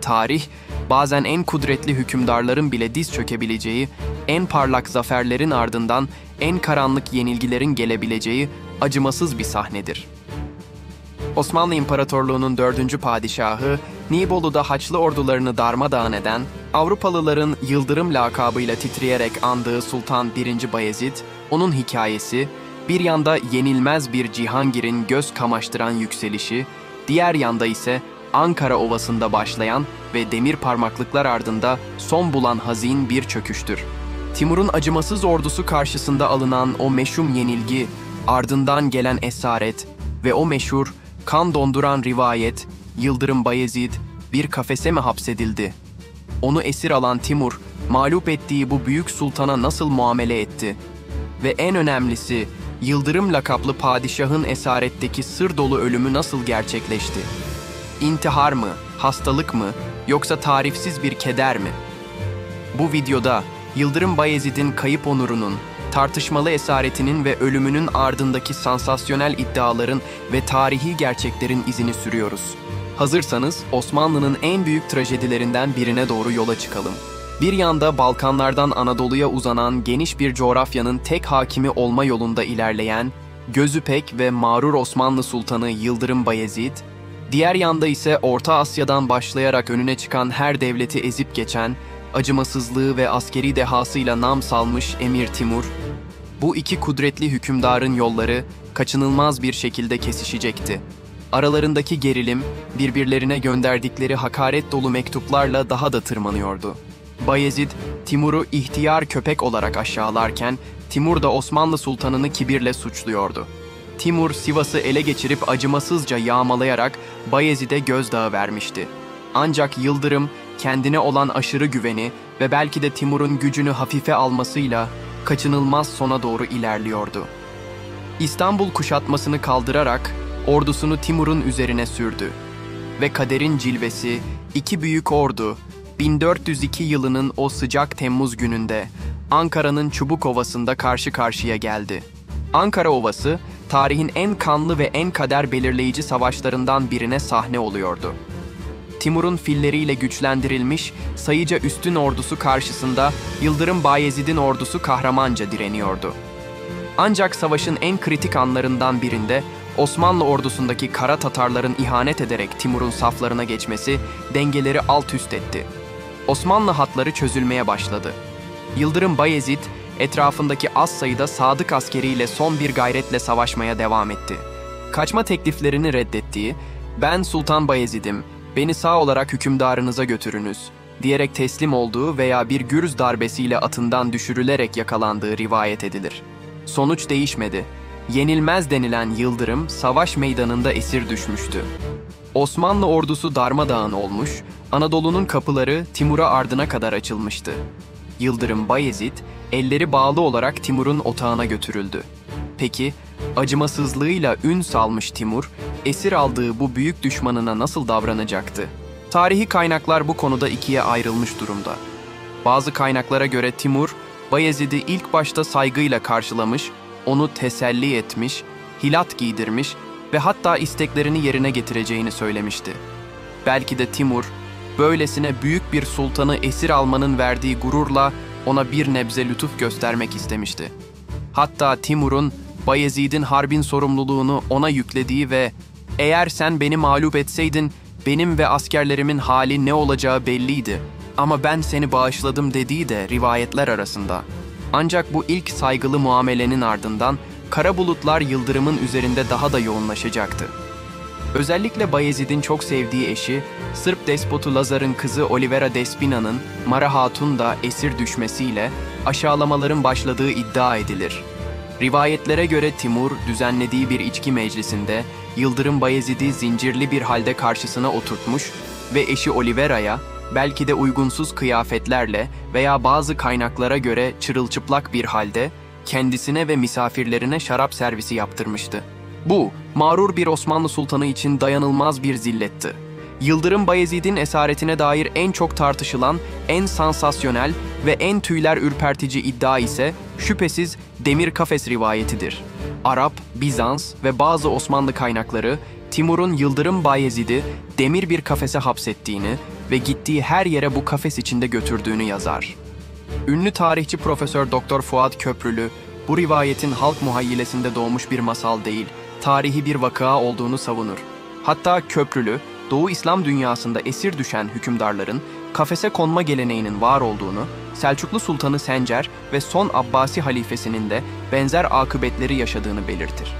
tarih, bazen en kudretli hükümdarların bile diz çökebileceği, en parlak zaferlerin ardından en karanlık yenilgilerin gelebileceği acımasız bir sahnedir. Osmanlı İmparatorluğu'nun 4. padişahı, Nibolu'da Haçlı ordularını darmadağın eden, Avrupalıların Yıldırım lakabıyla titreyerek andığı Sultan 1. Bayezid, onun hikayesi, bir yanda yenilmez bir Cihangir'in göz kamaştıran yükselişi, diğer yanda ise Ankara Ovası'nda başlayan ve demir parmaklıklar ardında son bulan hazin bir çöküştür. Timur'un acımasız ordusu karşısında alınan o meşhum yenilgi, ardından gelen esaret ve o meşhur, kan donduran rivayet, Yıldırım Bayezid bir kafese mi hapsedildi? Onu esir alan Timur, mağlup ettiği bu büyük sultana nasıl muamele etti? Ve en önemlisi, Yıldırım lakaplı padişahın esaretteki sır dolu ölümü nasıl gerçekleşti? İntihar mı, hastalık mı, yoksa tarifsiz bir keder mi? Bu videoda Yıldırım Bayezid'in kayıp onurunun, tartışmalı esaretinin ve ölümünün ardındaki sansasyonel iddiaların ve tarihi gerçeklerin izini sürüyoruz. Hazırsanız Osmanlı'nın en büyük trajedilerinden birine doğru yola çıkalım. Bir yanda Balkanlardan Anadolu'ya uzanan geniş bir coğrafyanın tek hakimi olma yolunda ilerleyen, gözü pek ve mağrur Osmanlı Sultanı Yıldırım Bayezid, diğer yanda ise Orta Asya'dan başlayarak önüne çıkan her devleti ezip geçen, acımasızlığı ve askeri dehasıyla nam salmış Emir Timur, bu iki kudretli hükümdarın yolları kaçınılmaz bir şekilde kesişecekti. Aralarındaki gerilim, birbirlerine gönderdikleri hakaret dolu mektuplarla daha da tırmanıyordu. Bayezid, Timur'u ihtiyar köpek olarak aşağılarken, Timur da Osmanlı Sultanı'nı kibirle suçluyordu. Timur, Sivas'ı ele geçirip acımasızca yağmalayarak Bayezid'e gözdağı vermişti. Ancak Yıldırım, kendine olan aşırı güveni ve belki de Timur'un gücünü hafife almasıyla kaçınılmaz sona doğru ilerliyordu. İstanbul kuşatmasını kaldırarak ordusunu Timur'un üzerine sürdü. Ve kaderin cilvesi, iki büyük ordu, 1402 yılının o sıcak Temmuz gününde Ankara'nın Çubukovası'nda karşı karşıya geldi. Ankara Ovası, tarihin en kanlı ve en kader belirleyici savaşlarından birine sahne oluyordu. Timur'un filleriyle güçlendirilmiş, sayıca üstün ordusu karşısında Yıldırım Bayezid'in ordusu kahramanca direniyordu. Ancak savaşın en kritik anlarından birinde Osmanlı ordusundaki Kara Tatarların ihanet ederek Timur'un saflarına geçmesi dengeleri alt üst etti. Osmanlı hatları çözülmeye başladı. Yıldırım Bayezid, etrafındaki az sayıda sadık askeriyle son bir gayretle savaşmaya devam etti. Kaçma tekliflerini reddettiği, "Ben Sultan Bayezid'im, beni sağ olarak hükümdarınıza götürünüz" diyerek teslim olduğu veya bir gürz darbesiyle atından düşürülerek yakalandığı rivayet edilir. Sonuç değişmedi. Yenilmez denilen Yıldırım, savaş meydanında esir düşmüştü. Osmanlı ordusu darmadağın olmuş, Anadolu'nun kapıları Timur'a ardına kadar açılmıştı. Yıldırım Bayezid, elleri bağlı olarak Timur'un otağına götürüldü. Peki, acımasızlığıyla ün salmış Timur, esir aldığı bu büyük düşmanına nasıl davranacaktı? Tarihi kaynaklar bu konuda ikiye ayrılmış durumda. Bazı kaynaklara göre Timur, Bayezid'i ilk başta saygıyla karşılamış, onu teselli etmiş, hilat giydirmiş ve hatta isteklerini yerine getireceğini söylemişti. Belki de Timur, böylesine büyük bir sultanı esir almanın verdiği gururla ona bir nebze lütuf göstermek istemişti. Hatta Timur'un Bayezid'in harbin sorumluluğunu ona yüklediği ve "Eğer sen beni mağlup etseydin, benim ve askerlerimin hali ne olacağı belliydi ama ben seni bağışladım" dediği de rivayetler arasında. Ancak bu ilk saygılı muamelenin ardından kara bulutlar Yıldırım'ın üzerinde daha da yoğunlaşacaktı. Özellikle Bayezid'in çok sevdiği eşi, Sırp despotu Lazar'ın kızı Olivera Despina'nın Mara Hatun da esir düşmesiyle aşağılamaların başladığı iddia edilir. Rivayetlere göre Timur, düzenlediği bir içki meclisinde Yıldırım Bayezid'i zincirli bir halde karşısına oturtmuş ve eşi Olivera'ya, belki de uygunsuz kıyafetlerle veya bazı kaynaklara göre çırılçıplak bir halde kendisine ve misafirlerine şarap servisi yaptırmıştı. Bu, mağrur bir Osmanlı sultanı için dayanılmaz bir zilletti. Yıldırım Bayezid'in esaretine dair en çok tartışılan, en sansasyonel ve en tüyler ürpertici iddia ise şüphesiz Demir Kafes rivayetidir. Arap, Bizans ve bazı Osmanlı kaynakları Timur'un Yıldırım Bayezid'i demir bir kafese hapsettiğini ve gittiği her yere bu kafes içinde götürdüğünü yazar. Ünlü tarihçi Profesör Doktor Fuat Köprülü, bu rivayetin halk muhayyilesinde doğmuş bir masal değil, tarihi bir vakıa olduğunu savunur. Hatta Köprülü, Doğu İslam dünyasında esir düşen hükümdarların kafese konma geleneğinin var olduğunu, Selçuklu Sultanı Sencer ve son Abbasi halifesinin de benzer akıbetleri yaşadığını belirtir.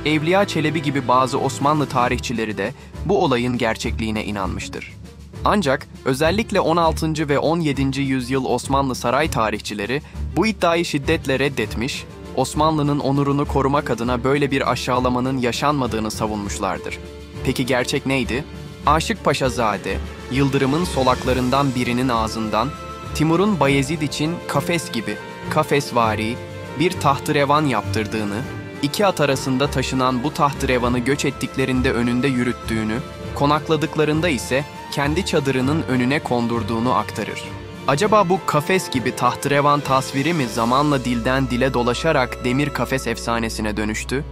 Evliya Çelebi gibi bazı Osmanlı tarihçileri de bu olayın gerçekliğine inanmıştır. Ancak özellikle 16. ve 17. yüzyıl Osmanlı saray tarihçileri bu iddiayı şiddetle reddetmiş, Osmanlı'nın onurunu korumak adına böyle bir aşağılamanın yaşanmadığını savunmuşlardır. Peki gerçek neydi? Aşık Paşazade, Yıldırım'ın solaklarından birinin ağzından, Timur'un Bayezid için kafes gibi, kafesvari bir tahtrevan yaptırdığını, iki at arasında taşınan bu tahtrevanı göç ettiklerinde önünde yürüttüğünü, konakladıklarında ise kendi çadırının önüne kondurduğunu aktarır. Acaba bu kafes gibi tahtrevan tasviri mi zamanla dilden dile dolaşarak demir kafes efsanesine dönüştü?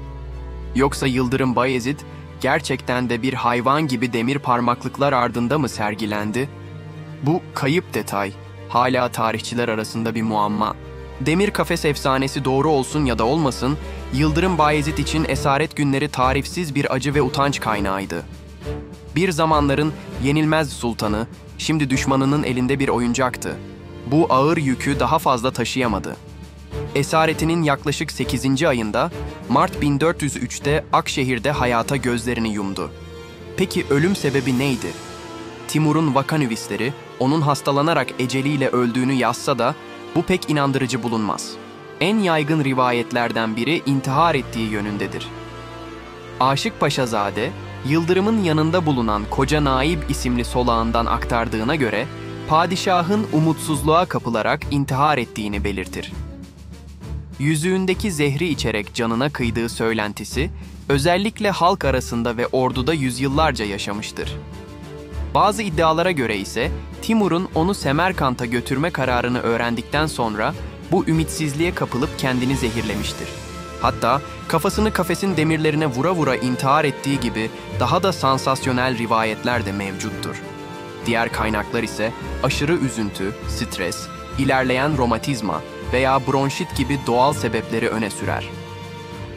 Yoksa Yıldırım Bayezid gerçekten de bir hayvan gibi demir parmaklıklar ardında mı sergilendi? Bu kayıp detay hala tarihçiler arasında bir muamma. Demir kafes efsanesi doğru olsun ya da olmasın, Yıldırım Bayezid için esaret günleri tarifsiz bir acı ve utanç kaynağıydı. Bir zamanların yenilmez sultanı, şimdi düşmanının elinde bir oyuncaktı. Bu ağır yükü daha fazla taşıyamadı. Esaretinin yaklaşık 8. ayında, Mart 1403'te Akşehir'de hayata gözlerini yumdu. Peki ölüm sebebi neydi? Timur'un vakanüvisleri, onun hastalanarak eceliyle öldüğünü yazsa da, bu pek inandırıcı bulunmaz. En yaygın rivayetlerden biri intihar ettiği yönündedir. Aşık Paşazade, Yıldırım'ın yanında bulunan Koca Naib isimli solağından aktardığına göre, padişahın umutsuzluğa kapılarak intihar ettiğini belirtir. Yüzüğündeki zehri içerek canına kıydığı söylentisi, özellikle halk arasında ve orduda yüzyıllarca yaşamıştır. Bazı iddialara göre ise Timur'un onu Semerkant'a götürme kararını öğrendikten sonra bu ümitsizliğe kapılıp kendini zehirlemiştir. Hatta kafasını kafesin demirlerine vura vura intihar ettiği gibi daha da sansasyonel rivayetler de mevcuttur. Diğer kaynaklar ise aşırı üzüntü, stres, ilerleyen romatizma veya bronşit gibi doğal sebepleri öne sürer.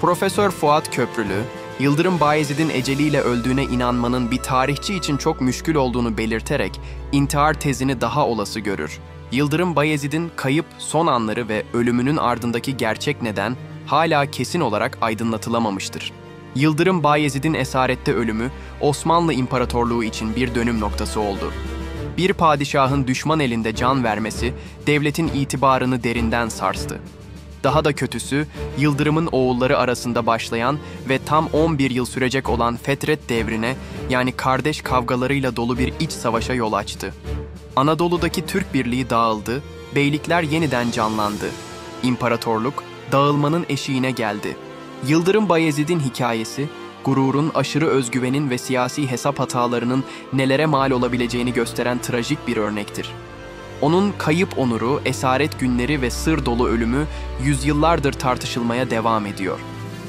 Profesör Fuat Köprülü, Yıldırım Bayezid'in eceliyle öldüğüne inanmanın bir tarihçi için çok müşkül olduğunu belirterek intihar tezini daha olası görür. Yıldırım Bayezid'in kayıp son anları ve ölümünün ardındaki gerçek neden hala kesin olarak aydınlatılamamıştır. Yıldırım Bayezid'in esarette ölümü Osmanlı İmparatorluğu için bir dönüm noktası oldu. Bir padişahın düşman elinde can vermesi devletin itibarını derinden sarstı. Daha da kötüsü, Yıldırım'ın oğulları arasında başlayan ve tam 11 yıl sürecek olan Fetret devrine, yani kardeş kavgalarıyla dolu bir iç savaşa yol açtı. Anadolu'daki Türk birliği dağıldı, beylikler yeniden canlandı. İmparatorluk, dağılmanın eşiğine geldi. Yıldırım Bayezid'in hikayesi, gururun, aşırı özgüvenin ve siyasi hesap hatalarının nelere mal olabileceğini gösteren trajik bir örnektir. Onun kayıp onuru, esaret günleri ve sır dolu ölümü yüzyıllardır tartışılmaya devam ediyor.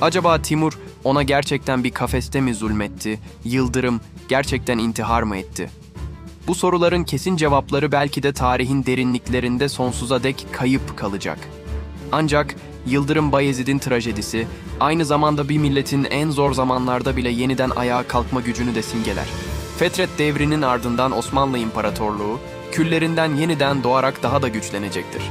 Acaba Timur ona gerçekten bir kafeste mi zulmetti, Yıldırım gerçekten intihar mı etti? Bu soruların kesin cevapları belki de tarihin derinliklerinde sonsuza dek kayıp kalacak. Ancak Yıldırım Bayezid'in trajedisi aynı zamanda bir milletin en zor zamanlarda bile yeniden ayağa kalkma gücünü de simgeler. Fetret devrinin ardından Osmanlı İmparatorluğu, küllerinden yeniden doğarak daha da güçlenecektir.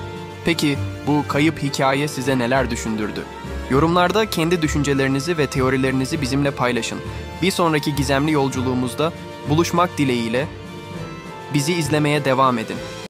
Peki bu kayıp hikaye size neler düşündürdü? Yorumlarda kendi düşüncelerinizi ve teorilerinizi bizimle paylaşın. Bir sonraki gizemli yolculuğumuzda buluşmak dileğiyle bizi izlemeye devam edin.